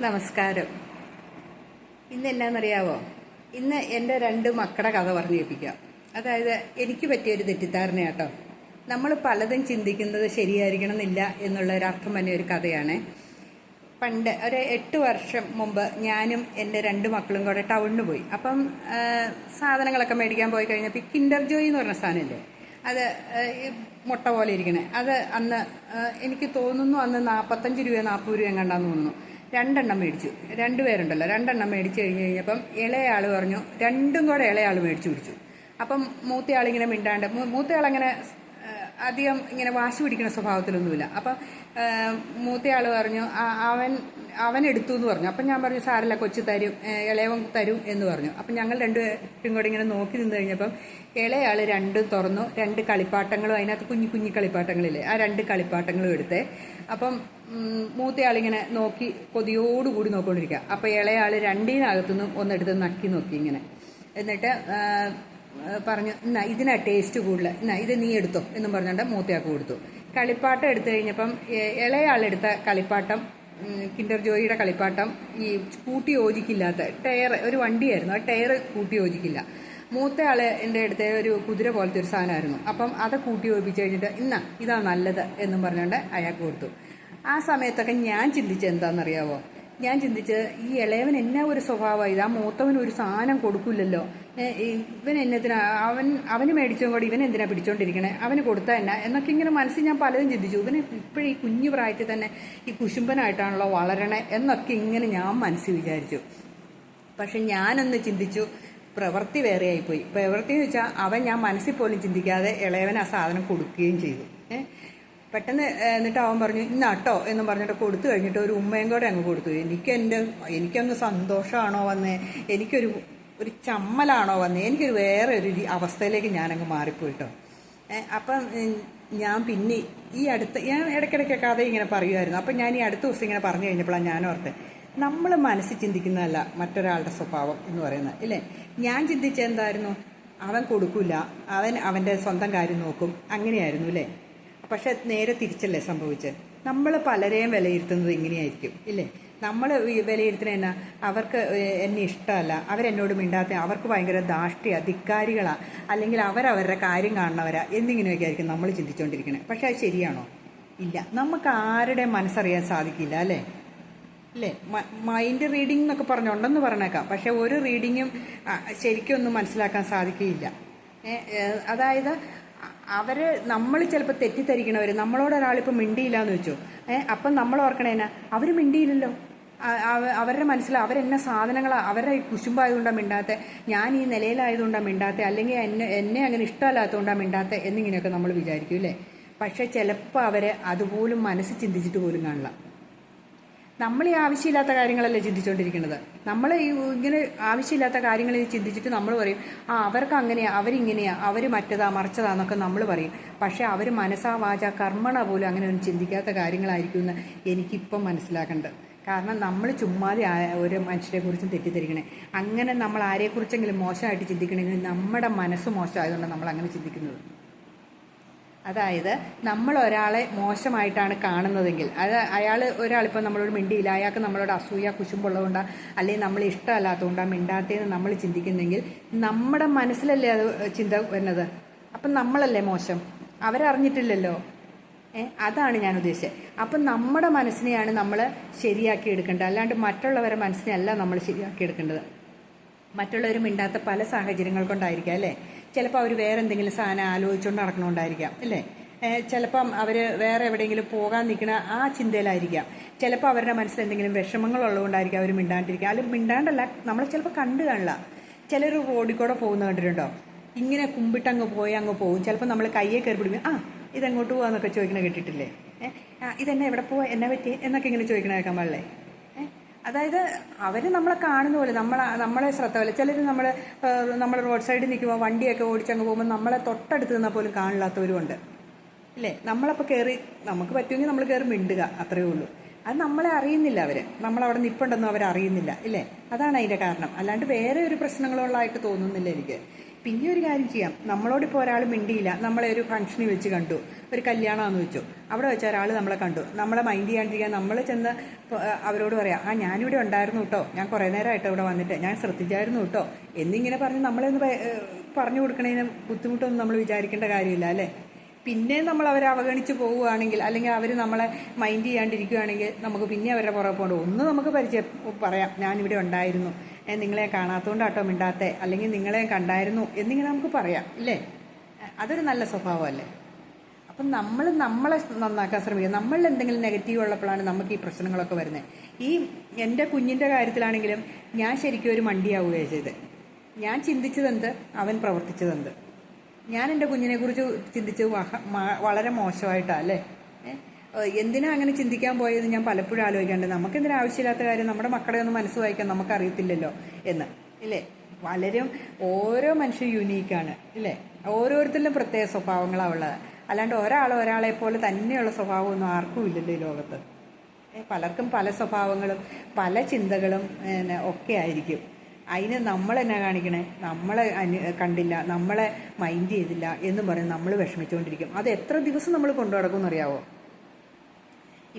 നമസ്കാരം. ഇന്ന് എന്നാന്നറിയാവോ? ഇന്ന് എൻ്റെ രണ്ട് മക്കളുടെ കഥ പറഞ്ഞു കേൾപ്പിക്കാം. അതായത് എനിക്ക് പറ്റിയൊരു തെറ്റിദ്ധാരണയാട്ടോ. നമ്മൾ പലതും ചിന്തിക്കുന്നത് ശരിയായിരിക്കണം എന്നില്ല എന്നുള്ള ഒരർത്ഥം തന്നെ ഒരു കഥയാണ്. പണ്ട് ഒരു 8 വർഷം മുമ്പ് ഞാനും എൻ്റെ രണ്ട് മക്കളും കൂടെ ടൗണിന് പോയി. അപ്പം സാധനങ്ങളൊക്കെ മേടിക്കാൻ പോയി കഴിഞ്ഞപ്പോൾ കിൻഡർ ജോയ് എന്ന് പറഞ്ഞ സാധനമില്ലേ, അത് മുട്ട പോലെ ഇരിക്കണേ, അത് അന്ന് എനിക്ക് തോന്നുന്നു അന്ന് 45 രൂപ 40 രൂപ എങ്ങാണ്ടാന്ന് തോന്നുന്നു. 2 എണ്ണം മേടിച്ചു. 2 പേരുണ്ടല്ലോ, 2 എണ്ണം മേടിച്ച് കഴിഞ്ഞപ്പം ഇളയാൾ പറഞ്ഞു, രണ്ടും കൂടെ ഇളയാൾ മേടിച്ചു പിടിച്ചു. അപ്പം മൂത്തയാളിങ്ങനെ മിണ്ടാണ്ട്, മൂത്തയാളങ്ങനെ അധികം ഇങ്ങനെ വാശി പിടിക്കുന്ന സ്വഭാവത്തിലൊന്നുമില്ല. അപ്പം മൂത്തയാൾ പറഞ്ഞു അവൻ എടുത്തു എന്ന് പറഞ്ഞു. അപ്പം ഞാൻ പറഞ്ഞു സാരല്ല, കൊച്ചു തരും, ഇളയവൻ തരും എന്ന് പറഞ്ഞു. അപ്പം ഞങ്ങൾ രണ്ടുപേരും കൂടെ ഇങ്ങനെ നോക്കി നിന്ന് കഴിഞ്ഞപ്പം ഇളയാൾ രണ്ടും തുറന്നു. 2 കളിപ്പാട്ടങ്ങളും, അതിനകത്ത് കുഞ്ഞു കുഞ്ഞു കളിപ്പാട്ടങ്ങളില്ലേ, ആ 2 കളിപ്പാട്ടങ്ങളും എടുത്തേ. അപ്പം മൂത്തയാളിങ്ങനെ നോക്കി കൊതിയോടുകൂടി നോക്കിക്കൊണ്ടിരിക്കുക. അപ്പം ഇളയാൾ രണ്ടിനകത്തുനിന്നും ഒന്നെടുത്ത് നക്കി നോക്കി ഇങ്ങനെ, എന്നിട്ട് പറഞ്ഞു എന്നാ ഇതിനാ ടേസ്റ്റ് കൂടുതൽ, എന്നാ ഇത് നീ എടുത്തോ എന്നും പറഞ്ഞുകൊണ്ട് മൂത്തയാൾക്ക് കൊടുത്തു. കളിപ്പാട്ടം എടുത്തു കഴിഞ്ഞപ്പം ഇളയാളെടുത്ത കളിപ്പാട്ടം, കിൻഡർ ജോയിയുടെ കളിപ്പാട്ടം, ഈ കൂട്ടി യോജിക്കില്ലാത്ത ടയർ, ഒരു വണ്ടിയായിരുന്നു, ആ ടയർ കൂട്ടി യോജിക്കില്ല. മൂത്തയാൾ എൻ്റെ അടുത്ത് ഒരു കുതിര പോലത്തെ ഒരു സാധനമായിരുന്നു. അപ്പം അത് കൂട്ടി യോജിപ്പിച്ച് കഴിഞ്ഞിട്ട് ഇന്നാ ഇതാ നല്ലത് എന്നും പറഞ്ഞുകൊണ്ട് അയാൾക്ക് കൊടുത്തു. ആ സമയത്തൊക്കെ ഞാൻ ചിന്തിച്ചത് എന്താണെന്നറിയാവോ? ഞാൻ ചിന്തിച്ചത് ഈ ഇളയവൻ എന്നാ ഒരു സ്വഭാവമായി, ആ മൂത്തവൻ ഒരു സാധനം കൊടുക്കില്ലല്ലോ, ഇവൻ എന്നതിനാ അവന് മേടിച്ചും കൂടി ഇവൻ എന്തിനാ പിടിച്ചോണ്ടിരിക്കണേ, അവന് കൊടുത്താൽ എന്നാ എന്നൊക്കെ ഇങ്ങനെ മനസ്സിൽ ഞാൻ പലതും ചിന്തിച്ചു. ഇവന് ഇപ്പോഴും ഈ കുഞ്ഞു പ്രായത്തിൽ തന്നെ ഈ കുശുംബനായിട്ടാണല്ലോ വളരണേ എന്നൊക്കെ ഇങ്ങനെ ഞാൻ മനസ്സിൽ വിചാരിച്ചു. പക്ഷെ ഞാനൊന്ന് ചിന്തിച്ചു, പ്രവൃത്തി വേറെ ആയിപ്പോയി. പ്രവൃത്തി എന്ന് വെച്ചാൽ ഞാൻ മനസ്സിൽ പോലും ചിന്തിക്കാതെ ഇളയവൻ ആ സാധനം കൊടുക്കുകയും ചെയ്തു. പെട്ടെന്ന് എന്നിട്ട് അവൻ പറഞ്ഞു ഇന്നാട്ടോ എന്നും പറഞ്ഞിട്ട് കൊടുത്തു കഴിഞ്ഞിട്ട് ഒരു ഉമ്മയും കൂടെ അങ്ങ് കൊടുത്തു. എനിക്കങ്ങ് സന്തോഷമാണോ വന്നേ, എനിക്കൊരു ചമ്മലാണോ വന്നേ, എനിക്കൊരു വേറെ ഒരു അവസ്ഥയിലേക്ക് ഞാനങ്ങ് മാറിപ്പോയിട്ടോ. അപ്പം ഞാൻ പിന്നെ ഞാൻ ഇടയ്ക്കിടയ്ക്ക് കഥ ഇങ്ങനെ പറയുമായിരുന്നു. അപ്പം ഞാൻ ഈ അടുത്ത ദിവസം ഇങ്ങനെ പറഞ്ഞു കഴിഞ്ഞപ്പോഴാണ് ഞാൻ ഓർത്തെ, നമ്മൾ മനസ്സിൽ ചിന്തിക്കുന്നതല്ല മറ്റൊരാളുടെ സ്വഭാവം എന്ന് പറയുന്നത് ഇല്ലേ. ഞാൻ ചിന്തിച്ചത് എന്തായിരുന്നു, അവൻ കൊടുക്കില്ല, അവൻ്റെ സ്വന്തം കാര്യം നോക്കും, അങ്ങനെയായിരുന്നു അല്ലേ. പക്ഷെ നേരെ തിരിച്ചല്ലേ സംഭവിച്ചത്. നമ്മൾ പലരെയും വിലയിരുത്തുന്നത് ഇങ്ങനെയായിരിക്കും ഇല്ലേ. നമ്മൾ വിലയിരുത്തുന്നത് എന്നാ, അവർക്ക് എന്നെ ഇഷ്ടമല്ല, അവരെന്നോട് മിണ്ടാത്ത, അവർക്ക് ഭയങ്കര ധാഷ്ട്യ ധിക്കാരികളാ, അല്ലെങ്കിൽ അവരവരുടെ കാര്യം കാണുന്നവരാ എന്നിങ്ങനെയൊക്കെ ആയിരിക്കും നമ്മൾ ചിന്തിച്ചുകൊണ്ടിരിക്കുന്നത്. പക്ഷെ അത് ശരിയാണോ? ഇല്ല. നമുക്ക് ആരുടെ മനസ്സറിയാൻ സാധിക്കില്ല അല്ലേ. മൈൻഡ് റീഡിംഗ് എന്നൊക്കെ പറഞ്ഞുണ്ടെന്ന് പറഞ്ഞേക്കാം, പക്ഷെ ഒരു റീഡിങ്ങും ശരിക്കും ഒന്നും മനസ്സിലാക്കാൻ സാധിക്കുകയില്ല. അതായത് നമ്മൾ ചിലപ്പോൾ തെറ്റിദ്ധരിക്കണവർ, നമ്മളോട് ഒരാളിപ്പോൾ മിണ്ടിയില്ല എന്ന് വെച്ചു, അപ്പം നമ്മൾ ഓർക്കണേനാ അവർ മിണ്ടിയില്ലല്ലോ, അവരുടെ മനസ്സിൽ അവരെന്നെ സാധനങ്ങളാണ്, അവരുടെ കുശുമ്പായതുകൊണ്ടാണ് മിണ്ടാത്ത, ഞാൻ ഈ നിലയിലായതുകൊണ്ടാണ് മിണ്ടാത്ത, അല്ലെങ്കിൽ എന്നെ അങ്ങനെ ഇഷ്ടമല്ലാത്തതുകൊണ്ടാണ് മിണ്ടാത്ത എന്നിങ്ങനെയൊക്കെ നമ്മൾ വിചാരിക്കും അല്ലേ. പക്ഷെ ചിലപ്പോൾ അവരെ അതുപോലും മനസ്സിൽ ചിന്തിച്ചിട്ട് പോലും കാണില്ല. നമ്മൾ ഈ ആവശ്യമില്ലാത്ത കാര്യങ്ങളല്ലേ ചിന്തിച്ചുകൊണ്ടിരിക്കുന്നത്. നമ്മൾ ഇങ്ങനെ ആവശ്യമില്ലാത്ത കാര്യങ്ങൾ ചിന്തിച്ചിട്ട് നമ്മൾ പറയും അവർക്ക് അങ്ങനെയാ, അവരിങ്ങനെയാ, അവർ മറ്റതാ മറിച്ചതാന്നൊക്കെ നമ്മൾ പറയും. പക്ഷെ അവർ മനസ്സാ വാച കർമ്മണ പോലും അങ്ങനെ ഒന്നും ചിന്തിക്കാത്ത കാര്യങ്ങളായിരിക്കും എന്ന് എനിക്കിപ്പം മനസ്സിലാക്കേണ്ടത്. കാരണം നമ്മൾ ചുമ്മാതെ ഒരു മനുഷ്യരെക്കുറിച്ചും തെറ്റിദ്ധരിക്കണേ. അങ്ങനെ നമ്മൾ ആരെക്കുറിച്ചെങ്കിലും മോശമായിട്ട് ചിന്തിക്കണമെങ്കിൽ നമ്മുടെ മനസ്സ് മോശമായതുകൊണ്ടാണ് നമ്മൾ അങ്ങനെ ചിന്തിക്കുന്നത്. അതായത് നമ്മൾ ഒരാളെ മോശമായിട്ടാണ് കാണുന്നതെങ്കിൽ, ഒരാളിപ്പോൾ നമ്മളോട് മിണ്ടിയില്ല, അയാൾക്ക് നമ്മളോട് അസൂയ കുശുമ്പുള്ളതുകൊണ്ടാണ്, അല്ലെങ്കിൽ നമ്മൾ ഇഷ്ടമല്ലാത്തതുകൊണ്ടാണ് മിണ്ടാത്തതെന്ന് നമ്മൾ ചിന്തിക്കുന്നെങ്കിൽ നമ്മുടെ മനസ്സിലല്ലേ അത് ചിന്ത വരുന്നത്. അപ്പം നമ്മളല്ലേ മോശം, അവരറിഞ്ഞിട്ടില്ലല്ലോ. അതാണ് ഞാൻ ഉദ്ദേശിച്ചത്. അപ്പം നമ്മുടെ മനസ്സിനെയാണ് നമ്മൾ ശരിയാക്കി എടുക്കേണ്ടത്, അല്ലാണ്ട് മറ്റുള്ളവരുടെ മനസ്സിനെ അല്ല നമ്മൾ ശരിയാക്കി എടുക്കേണ്ടത്. മറ്റുള്ളവർ മിണ്ടാത്ത പല സാഹചര്യങ്ങൾ കൊണ്ടായിരിക്കാം അല്ലേ. ചിലപ്പോൾ അവർ വേറെ എന്തെങ്കിലും സാധനം ആലോചിച്ചുകൊണ്ട് നടക്കണോണ്ടായിരിക്കാം അല്ലേ. ചിലപ്പം അവർ വേറെ എവിടെയെങ്കിലും പോകാൻ നിൽക്കുന്ന ആ ചിന്തയിലായിരിക്കാം. ചിലപ്പോൾ അവരുടെ മനസ്സിൽ എന്തെങ്കിലും വിഷമങ്ങളുള്ളതുകൊണ്ടായിരിക്കും അവർ മിണ്ടാണ്ടിരിക്കുക. അല്ലെങ്കിൽ മിണ്ടാണ്ടല്ല, നമ്മൾ ചിലപ്പോൾ കണ്ടു കാണില്ല. ചിലർ റോഡിൽ കൂടെ പോകുന്ന കണ്ടിട്ടുണ്ടോ, ഇങ്ങനെ കുമ്പിട്ടങ്ങ് പോയി അങ്ങ് പോകും. ചിലപ്പോൾ നമ്മൾ കയ്യെ കയറി പിടിക്കും, ഇതെങ്ങോട്ട് പോകാന്നൊക്കെ ചോദിക്കണ കേട്ടിട്ടില്ലേ. ഇതെന്നെ എവിടെ പോവാ, എന്നെ പറ്റി എന്നൊക്കെ ഇങ്ങനെ ചോദിക്കണ കേൾക്കാൻ പാടില്ലേ. അതായത് അവർ നമ്മളെ കാണുന്ന പോലെ നമ്മളെ ശ്രദ്ധ പോലെ. ചിലർ നമ്മൾ റോഡ് സൈഡിൽ നിൽക്കുമ്പോൾ വണ്ടിയൊക്കെ ഓടിച്ചങ്ങ് പോകുമ്പോൾ നമ്മളെ തൊട്ടടുത്ത് നിന്നാൽ പോലും കാണില്ലാത്തവരും ഉണ്ട് ഇല്ലേ. നമ്മളപ്പോൾ കയറി, നമുക്ക് പറ്റുമെങ്കിൽ നമ്മൾ കയറി മിണ്ടുക, അത്രയേ ഉള്ളൂ. അത് നമ്മളെ അറിയുന്നില്ല, നമ്മളവിടെ നിൽപ്പുണ്ടെന്നും അവരറിയുന്നില്ല ഇല്ലേ. അതാണ് അതിൻ്റെ കാരണം, അല്ലാണ്ട് വേറെ ഒരു പ്രശ്നങ്ങളുള്ളതായിട്ട് തോന്നുന്നില്ല എനിക്ക്. പിന്നെ ഒരു കാര്യം ചെയ്യാം, നമ്മളോടിപ്പോൾ ഒരാൾ മിണ്ടിയില്ല, നമ്മളെ ഒരു ഫംഗ്ഷനിൽ വെച്ച് കണ്ടു, ഒരു കല്യാണമെന്ന് വെച്ചു, അവിടെ വെച്ച ഒരാൾ നമ്മളെ കണ്ടു, നമ്മളെ മൈൻഡ് ചെയ്യാണ്ടിരിക്കാൻ നമ്മൾ ചെന്ന് അവരോട് പറയാം, ഞാനിവിടെ ഉണ്ടായിരുന്നു കേട്ടോ, ഞാൻ കുറേ നേരമായിട്ട് ഇവിടെ വന്നിട്ട് ഞാൻ ശ്രദ്ധിച്ചായിരുന്നു കേട്ടോ എന്നിങ്ങനെ പറഞ്ഞ് നമ്മളൊന്ന് പറഞ്ഞു കൊടുക്കണതിന് ബുദ്ധിമുട്ടൊന്നും നമ്മൾ വിചാരിക്കേണ്ട കാര്യമില്ല അല്ലേ. പിന്നെ നമ്മൾ അവരെ അവഗണിച്ച് പോവുകയാണെങ്കിൽ, അല്ലെങ്കിൽ അവർ നമ്മളെ മൈൻഡ് ചെയ്യാണ്ടിരിക്കുകയാണെങ്കിൽ നമുക്ക് പിന്നെ അവരുടെ പുറകെ പോകണ്ട. ഒന്ന് നമുക്ക് പറയാം, ഞാനിവിടെ ഉണ്ടായിരുന്നു, നിങ്ങളെ കാണാത്തതുകൊണ്ടാട്ടോ മിണ്ടാത്തെ, അല്ലെങ്കിൽ നിങ്ങളെ കണ്ടായിരുന്നു എന്നിങ്ങനെ നമുക്ക് പറയാം ഇല്ലേ. അതൊരു നല്ല സ്വഭാവമല്ലേ. അപ്പം നമ്മളെ നന്നാക്കാൻ ശ്രമിക്കുക. നമ്മളിൽ എന്തെങ്കിലും നെഗറ്റീവ് ഉള്ളപ്പോഴാണ് നമുക്ക് ഈ പ്രശ്നങ്ങളൊക്കെ വരുന്നത്. ഈ എൻ്റെ കുഞ്ഞിൻ്റെ കാര്യത്തിലാണെങ്കിലും ഞാൻ ശരിക്കും ഒരു മണ്ടിയാവുകയാണ് ചെയ്തത്. ഞാൻ ചിന്തിച്ചതെന്ത്, അവൻ പ്രവർത്തിച്ചതെന്ത്. ഞാൻ എൻ്റെ കുഞ്ഞിനെക്കുറിച്ച് ചിന്തിച്ചത് വളരെ മോശമായിട്ടാണ് അല്ലേ. എന്തിനാ അങ്ങനെ ചിന്തിക്കാൻ പോയത് ഞാൻ പലപ്പോഴും ആലോചിക്കാണ്ട്. നമുക്കെന്തിനാ ആവശ്യമില്ലാത്ത കാര്യം നമ്മുടെ മക്കളെ ഒന്ന് മനസ്സ് വായിക്കാൻ നമുക്കറിയത്തില്ലല്ലോ എന്ന് ഇല്ലേ. പലരും ഓരോ മനുഷ്യരും യുണീക്കാണ് ഇല്ലേ. ഓരോരുത്തരിലും പ്രത്യേക സ്വഭാവങ്ങളാണ് ഉള്ളത്. അല്ലാണ്ട് ഒരാളെ പോലെ തന്നെയുള്ള സ്വഭാവമൊന്നും ആർക്കും ഇല്ലല്ലോ ഈ ലോകത്ത്. പലർക്കും പല സ്വഭാവങ്ങളും പല ചിന്തകളും ഒക്കെ ആയിരിക്കും. അതിന് നമ്മളെന്നാ കാണിക്കണേ, നമ്മളെ കണ്ടില്ല, നമ്മളെ മൈൻഡ് ചെയ്തില്ല എന്നും പറഞ്ഞ് നമ്മൾ വിഷമിച്ചുകൊണ്ടിരിക്കും. അത് എത്ര ദിവസം നമ്മൾ കൊണ്ടു നടക്കുമെന്ന് അറിയാവോ.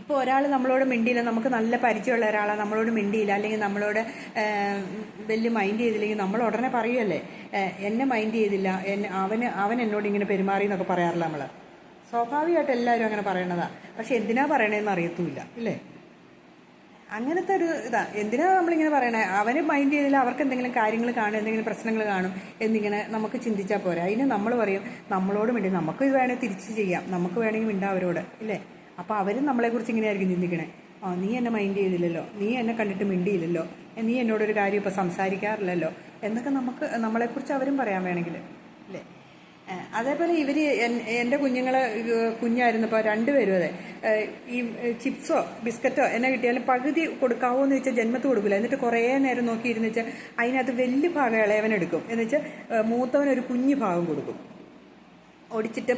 ഇപ്പോൾ ഒരാൾ നമ്മളോട് മിണ്ടിയില്ല, നമുക്ക് നല്ല പരിചയമുള്ള ഒരാളാണ് നമ്മളോട് മിണ്ടിയില്ല, അല്ലെങ്കിൽ നമ്മളോട് വലിയ മൈൻഡ് ചെയ്തില്ലെങ്കിൽ നമ്മൾ ഉടനെ പറയുമല്ലേ, എന്നെ മൈൻഡ് ചെയ്തില്ല, അവൻ എന്നോട് ഇങ്ങനെ പെരുമാറി എന്നൊക്കെ പറയാറില്ല നമ്മൾ. സ്വാഭാവികമായിട്ട് എല്ലാവരും അങ്ങനെ പറയണതാണ്. പക്ഷെ എന്തിനാ പറയണതെന്ന് അറിയത്തുമില്ല ഇല്ലേ. അങ്ങനത്തെ ഒരു എന്തിനാ നമ്മളിങ്ങനെ പറയണേ, അവന് മൈൻഡ് ചെയ്തില്ല, അവർക്ക് എന്തെങ്കിലും കാര്യങ്ങൾ കാണും, എന്തെങ്കിലും പ്രശ്നങ്ങൾ കാണും എന്നിങ്ങനെ നമുക്ക് ചിന്തിച്ചാൽ പോരാ. അതിന് നമ്മൾ പറയും, നമ്മളോട് മിണ്ടി, നമുക്ക് ഇത് വേണമെങ്കിൽ തിരിച്ച് ചെയ്യാം, നമുക്ക് വേണമെങ്കിൽ മിണ്ടാം അവരോട് ഇല്ലേ. അപ്പോൾ അവരും നമ്മളെക്കുറിച്ച് ഇങ്ങനെയായിരിക്കും ചിന്തിക്കണേ, നീ എന്നെ മൈൻഡ് ചെയ്തില്ലല്ലോ, നീ എന്നെ കണ്ടിട്ട് മിണ്ടിയില്ലല്ലോ, നീ എന്നോടൊരു കാര്യം ഇപ്പോൾ സംസാരിക്കാറില്ലല്ലോ എന്നൊക്കെ നമ്മളെക്കുറിച്ച് അവരും പറയാൻ വേണമെങ്കിൽ ഇല്ലേ. അതേപോലെ ഇവർ എൻ്റെ കുഞ്ഞായിരുന്നപ്പോൾ രണ്ടുപേരും അതെ, ഈ ചിപ്സോ ബിസ്ക്കറ്റോ എന്നെ കിട്ടിയാലും പകുതി കൊടുക്കാവോ എന്ന് വെച്ചാൽ ജന്മത്ത് കൊടുക്കില്ല. എന്നിട്ട് കുറേ നേരം നോക്കിയിരുന്ന് വെച്ചാൽ അതിനകത്ത് വലിയ ഭാഗം ഇളയവനെടുക്കും, എന്ന് വെച്ചാൽ മൂത്തവനൊരു കുഞ്ഞു ഭാഗം കൊടുക്കും, ഒടിച്ചിട്ട്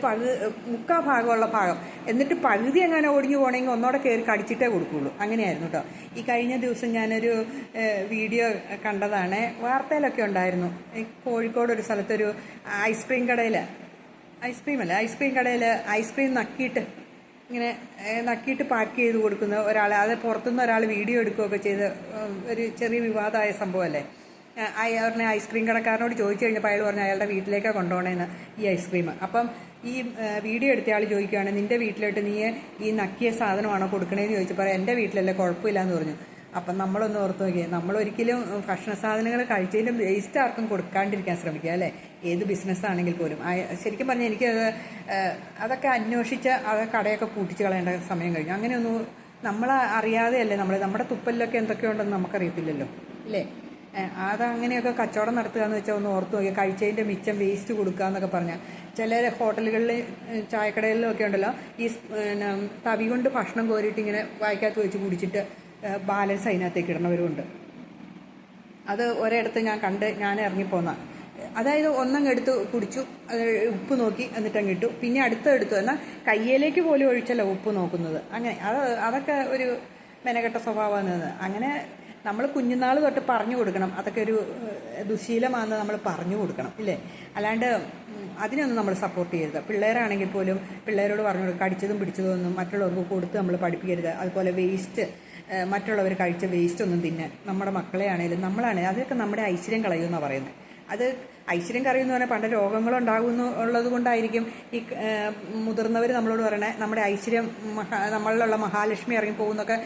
മുക്കാ ഭാഗമുള്ള ഭാഗം, എന്നിട്ട് പകുതി എങ്ങനെ ഒടിഞ്ഞു പോകണമെങ്കിൽ ഒന്നോടെ കയറി കടിച്ചിട്ടേ കൊടുക്കുകയുള്ളൂ. അങ്ങനെയായിരുന്നു കേട്ടോ. ഈ കഴിഞ്ഞ ദിവസം ഞാനൊരു വീഡിയോ കണ്ടതാണ്, വാർത്തയിലൊക്കെ ഉണ്ടായിരുന്നു. കോഴിക്കോട് ഒരു സ്ഥലത്തൊരു ഐസ്ക്രീം കടയിൽ ഐസ്ക്രീം നക്കിയിട്ട് പാക്ക് ചെയ്ത് കൊടുക്കുന്ന ഒരാൾ, അത് പുറത്തുനിന്ന് ഒരാൾ വീഡിയോ എടുക്കുകയൊക്കെ ചെയ്ത് ഒരു ചെറിയ വിവാദമായ സംഭവമല്ലേ. അയാളുടെ ഐസ്ക്രീം കടക്കാരനോട് ചോദിച്ചു കഴിഞ്ഞപ്പോൾ അയാൾ പറഞ്ഞു അയാളുടെ വീട്ടിലേക്കാണ് കൊണ്ടുപോകണേന്ന് ഈ ഐസ്ക്രീം. അപ്പം ഈ വീഡിയോ എടുത്ത ആൾ ചോദിക്കുകയാണ്, നിൻ്റെ വീട്ടിലോട്ട് നീ ഈ നക്കിയ സാധനമാണോ കൊടുക്കണേന്ന് ചോദിച്ചപ്പോൾ എൻ്റെ വീട്ടിലല്ലേ, കുഴപ്പമില്ലാന്ന് പറഞ്ഞു. അപ്പം നമ്മളൊന്ന് ഓർത്ത് നോക്കിയാൽ, നമ്മളൊരിക്കലും ഭക്ഷണ സാധനങ്ങൾ കഴിച്ചതിൻ്റെ വേസ്റ്റ് ആർക്കും കൊടുക്കാണ്ടിരിക്കാൻ ശ്രമിക്കുക അല്ലേ, ഏത് ബിസിനസ്സാണെങ്കിൽ പോലും. ശരിക്കും പറഞ്ഞാൽ എനിക്ക് അതൊക്കെ അന്വേഷിച്ച് അത് കടയൊക്കെ പൂട്ടിച്ച് കളയേണ്ട സമയം കഴിഞ്ഞു. അങ്ങനെയൊന്നും നമ്മൾ അറിയാതെയല്ലേ നമ്മുടെ തുപ്പലിലൊക്കെ എന്തൊക്കെയുണ്ടെന്ന് നമുക്കറിയത്തില്ലല്ലോ അല്ലേ. അതങ്ങനെയൊക്കെ കച്ചവടം നടത്തുക എന്ന് വെച്ചാൽ ഒന്ന് ഓർത്ത് നോക്കിയാൽ, കഴിച്ചതിൻ്റെ മിച്ചം വേസ്റ്റ് കൊടുക്കുക എന്നൊക്കെ പറഞ്ഞാൽ ചില ഹോട്ടലുകളിൽ ചായക്കടകളിലും ഒക്കെ ഉണ്ടല്ലോ, ഈ തവി കൊണ്ട് ഭക്ഷണം കോരിയിട്ട് ഇങ്ങനെ വായ്ക്കകത്ത് വെച്ച് കുടിച്ചിട്ട് ബാലൻസ് അതിനകത്തേക്ക് ഇടണവരുമുണ്ട്. അത് ഒരിടത്ത് ഞാൻ ഇറങ്ങിപ്പോന്ന, അതായത് ഒന്നങ്ങ് എടുത്ത് കുടിച്ചു, ഉപ്പ് നോക്കി എന്നിട്ട് അങ്ങ് ഇട്ടു, പിന്നെ എടുത്തു എന്നാൽ കയ്യിലേക്ക് പോലും ഒഴിച്ചല്ല ഉപ്പ് നോക്കുന്നത്. അങ്ങനെ അതൊക്കെ ഒരു മെനക്കെട്ട സ്വഭാവമാണ്. അങ്ങനെ നമ്മൾ കുഞ്ഞുനാൾ തൊട്ട് പറഞ്ഞു കൊടുക്കണം, അതൊക്കെ ഒരു ദുശീലമാണെന്ന് നമ്മൾ പറഞ്ഞു കൊടുക്കണം ഇല്ലേ. അല്ലാണ്ട് അതിനൊന്നും നമ്മൾ സപ്പോർട്ട് ചെയ്യരുത്. പിള്ളേരാണെങ്കിൽ പോലും പിള്ളേരോട് പറഞ്ഞു കൊടുക്കുക, കടിച്ചതും പിടിച്ചതും ഒന്നും മറ്റുള്ളവർക്ക് കൊടുത്ത് നമ്മൾ പഠിപ്പിക്കരുത്. അതുപോലെ വേസ്റ്റ്, മറ്റുള്ളവർ കഴിച്ച വേസ്റ്റ് ഒന്നും തിന്നാൻ നമ്മുടെ മക്കളെ ആണെങ്കിലും നമ്മളാണെങ്കിലും അതൊക്കെ നമ്മുടെ ഐശ്വര്യം കളയുമെന്നാണ് പറയുന്നത്. അത് ഐശ്വര്യം കറിയെന്ന് പറഞ്ഞാൽ പണ്ട് രോഗങ്ങളുണ്ടാകുന്നു ഉള്ളത് കൊണ്ടായിരിക്കും ഈ മുതിർന്നവർ നമ്മളോട് പറയണേ, നമ്മുടെ ഐശ്വര്യം നമ്മളിലുള്ള മഹാലക്ഷ്മി ഇറങ്ങി പോകുന്നൊക്കെ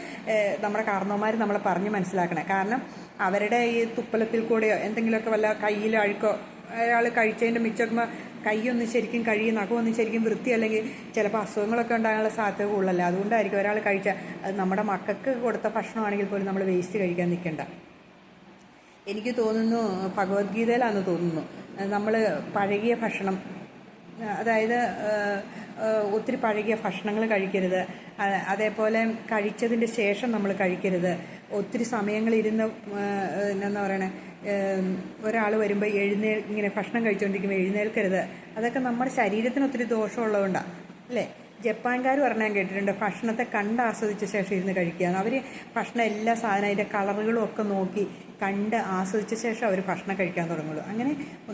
നമ്മുടെ കാരണവന്മാർ നമ്മളെ പറഞ്ഞ് മനസ്സിലാക്കണേ. കാരണം അവരുടെ ഈ തുപ്പലത്തിൽ കൂടെയോ എന്തെങ്കിലുമൊക്കെ വല്ല കയ്യിൽ അഴുക്കോ, അയാൾ കഴിച്ചതിൻ്റെ മിച്ചമൊക്കെ കൈയൊന്നും ശരിക്കും കഴിയും, നഖമൊന്നും ശരിക്കും വൃത്തി, അല്ലെങ്കിൽ ചിലപ്പോൾ അസുഖങ്ങളൊക്കെ ഉണ്ടാകാനുള്ള സാധ്യത കൂടുതലല്ലേ. അതുകൊണ്ടായിരിക്കും ഒരാൾ കഴിച്ചാൽ അത് നമ്മുടെ മക്കൾക്ക് കൊടുത്ത ഭക്ഷണമാണെങ്കിൽ പോലും നമ്മൾ വേസ്റ്റ് കഴിക്കാൻ നിൽക്കേണ്ട. എനിക്ക് തോന്നുന്നു ഭഗവത്ഗീതയിലാണെന്ന് തോന്നുന്നു, നമ്മൾ പഴകിയ ഭക്ഷണം, അതായത് ഒത്തിരി പഴകിയ ഭക്ഷണങ്ങൾ കഴിക്കരുത്, അതേപോലെ കഴിച്ചതിൻ്റെ ശേഷം നമ്മൾ കഴിക്കരുത്, ഒത്തിരി സമയങ്ങളിരുന്ന് എന്താ പറയണേ, ഒരാൾ വരുമ്പോൾ ഇങ്ങനെ ഭക്ഷണം കഴിച്ചുകൊണ്ടിരിക്കുമ്പോൾ എഴുന്നേൽക്കരുത്. അതൊക്കെ നമ്മുടെ ശരീരത്തിന് ഒത്തിരി ദോഷമുള്ളതുകൊണ്ടാണ് അല്ലേ. ജപ്പാൻകാർ പറഞ്ഞാൽ ഞാൻ കേട്ടിട്ടുണ്ട്, ഭക്ഷണത്തെ കണ്ട് ആസ്വദിച്ച ശേഷം ഇരുന്ന് കഴിക്കുകയാണ്. അവർ ഭക്ഷണം എല്ലാ സാധനം അതിൻ്റെ കളറുകളും ഒക്കെ നോക്കി കണ്ട് ആസ്വദിച്ച ശേഷം അവർ ഭക്ഷണം കഴിക്കാൻ തുടങ്ങുള്ളൂ. അങ്ങനെ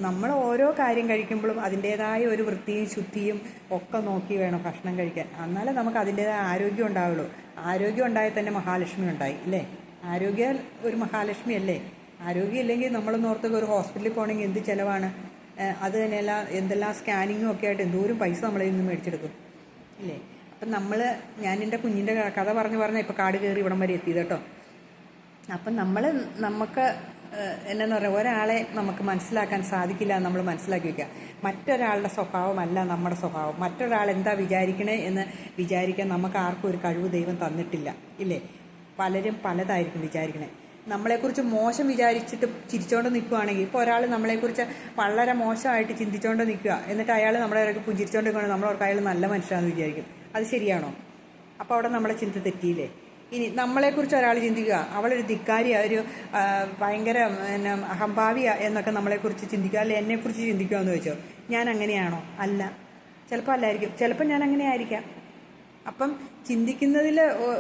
നമ്മൾ ഓരോ കാര്യം കഴിക്കുമ്പോഴും അതിൻ്റേതായ ഒരു വൃത്തിയും ശുദ്ധിയും ഒക്കെ നോക്കി വേണം ഭക്ഷണം കഴിക്കാൻ. എന്നാലേ നമുക്ക് അതിൻ്റേതായ ആരോഗ്യം ഉണ്ടാവുള്ളൂ. ആരോഗ്യം ഉണ്ടായാൽ തന്നെ മഹാലക്ഷ്മി ഉണ്ടായി അല്ലേ? ആരോഗ്യം ഒരു മഹാലക്ഷ്മി അല്ലേ? ആരോഗ്യം ഇല്ലെങ്കിൽ നമ്മളൊന്ന് ഓർത്തൊക്കെ ഒരു ഹോസ്പിറ്റലിൽ പോകണമെങ്കിൽ എന്ത് ചിലവാണ്. അത് തന്നെയെല്ലാം എന്തെല്ലാം സ്കാനിങ്ങും ഒക്കെ ആയിട്ട് എന്തോരം പൈസ നമ്മളിൽ നിന്ന് മേടിച്ചെടുക്കും ഇല്ലേ? അപ്പം ഞാൻ എൻ്റെ കുഞ്ഞിൻ്റെ കഥ പറഞ്ഞ് ഇപ്പോൾ കാട് കയറി ഇവിടം വരെ എത്തിയത് കേട്ടോ. അപ്പം നമുക്ക് എന്നാന്ന് പറയുക, ഒരാളെ നമുക്ക് മനസ്സിലാക്കാൻ സാധിക്കില്ല എന്ന് നമ്മൾ മനസ്സിലാക്കി വയ്ക്കുക. മറ്റൊരാളുടെ സ്വഭാവമല്ല നമ്മുടെ സ്വഭാവം. മറ്റൊരാൾ എന്താ വിചാരിക്കണേ എന്ന് വിചാരിക്കാൻ നമുക്ക് ആർക്കും ഒരു കഴിവ് ദൈവം തന്നിട്ടില്ല ഇല്ലേ? പലരും പലതായിരിക്കും വിചാരിക്കണേ. നമ്മളെക്കുറിച്ച് മോശം വിചാരിച്ചിട്ട് ചിരിച്ചോണ്ട് നിൽക്കുകയാണെങ്കിൽ, ഇപ്പോൾ ഒരാൾ നമ്മളെക്കുറിച്ച് വളരെ മോശമായിട്ട് ചിന്തിച്ചുകൊണ്ട് നിൽക്കുക, എന്നിട്ട് അയാൾ നമ്മളെ പുഞ്ചിരിച്ചോണ്ട് നിൽക്കുകയാണെങ്കിൽ നമ്മളോർക്ക് അയാൾ നല്ല മനുഷ്യനാണെന്ന് വിചാരിക്കും. അത് ശരിയാണോ? അപ്പോൾ അവിടെ നമ്മളെ ചിന്ത തെറ്റിയില്ലേ? ഇനി നമ്മളെക്കുറിച്ച് ഒരാൾ ചിന്തിക്കുക, അവളൊരു ധിക്കാരിയാണ്, ഒരു ഭയങ്കര അഹംഭാവിയാ എന്നൊക്കെ നമ്മളെക്കുറിച്ച് ചിന്തിക്കുക, അല്ലെ എന്നെക്കുറിച്ച് ചിന്തിക്കുക എന്ന് വെച്ചോ, ഞാൻ അങ്ങനെയാണോ? അല്ല, ചിലപ്പോൾ അല്ലായിരിക്കും, ചിലപ്പോൾ ഞാൻ അങ്ങനെ ആയിരിക്കാം. അപ്പം ചിന്തിക്കുന്നതിൽ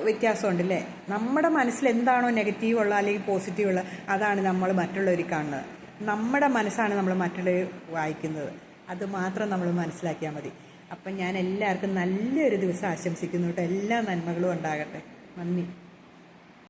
വ്യത്യാസമുണ്ടല്ലേ? നമ്മുടെ മനസ്സിൽ എന്താണോ നെഗറ്റീവുള്ള അല്ലെങ്കിൽ പോസിറ്റീവുള്ള അതാണ് നമ്മൾ മറ്റുള്ളവർ കാണുന്നത്. നമ്മുടെ മനസ്സാണ് നമ്മൾ മറ്റുള്ളവർ വായിക്കുന്നത്. അത് മാത്രം നമ്മൾ മനസ്സിലാക്കിയാൽ മതി. അപ്പം ഞാൻ എല്ലാവർക്കും നല്ലൊരു ദിവസം ആശംസിക്കുന്നു കേട്ടോ. എല്ലാ നന്മകളും ഉണ്ടാകട്ടെ. നന്ദി.